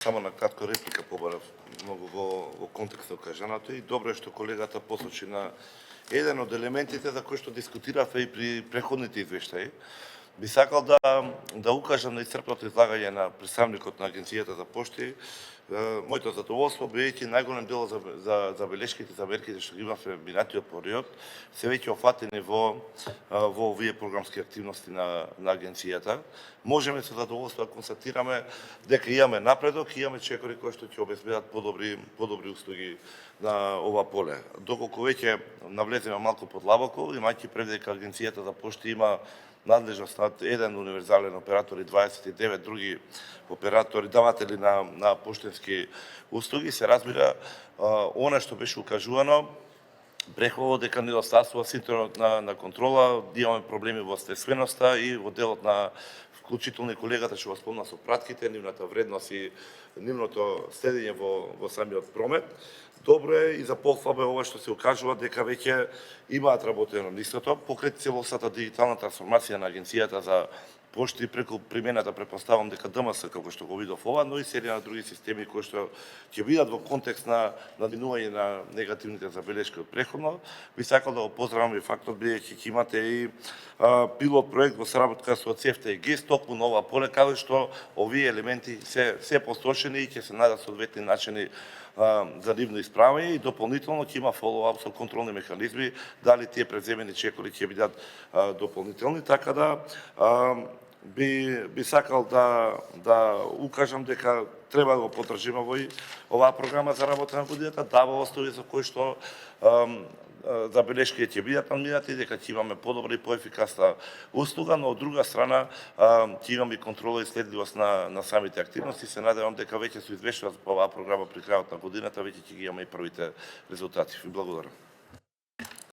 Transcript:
Само на кратка реплика побарав многу во контекстот кажаното и добро е што колегата посочи на еден од елементите за кои што дискутиравме и при преходните извештаи. Би сакал да укажам на исцрпното излагање на представникот на Агенцијата за пошти. Моето задоволство, бидејќи најголем дел за забелешките, замерките што ги имавме минатиот период, се веќе офатени во овие програмски активности на Агенцијата. Можеме со задоволство да констатираме дека имаме напредок и имаме чекори кои што ќе обезбедат подобри услуги на ова поле. Доколку веќе навлеземе малку подлабоко, имајќи предвид дека Агенцијата за пошти има надлежност над еден универзален оператор и 29 други оператори, даватели на поштенски услуги, се разбира она што беше укажувано прехвало дека недостатствува синтонот на контрола, да имаме проблеми во естественоста и во делот на вклучително и колегата што го спомна со пратките, нивната вредност и нивното следење во самиот промет. Добро е и за похвалба ова што се укажува дека веќе имаат работено истото покрај целосната дигитална трансформација на Агенцијата за пошти преку примената, претпоставам дека ДМС како што го видов ова, но и серија на други системи кои што ќе бидат во контекст на надвинување на негативните забелешки од преходно. Би сакал да го поздравам и фактот бидејќи ќе имате и пилот проект во соработка со ЦЕФТА и ГИС токму на ова поле каде што овие елементи се построшени и ќе се најдат соодветни начини за нивно исправање и дополнително ќе има фоллоуап со контролни механизми дали тие преземени чекори ќе бидат дополнителни, така да би сакал да укажам дека треба да го поддржиме оваа програма за работа на годината, дава основи за кои што забелешките ќе бидат намирати, дека ќе имаме подобра и поефикасна услуга, но од друга страна ќе имаме и контрола и следливост на самите активности. Се надевам дека веќе со извештајот по оваа програма при крајот на годината веќе ќе ги имаме и првите резултати. Ви благодарам.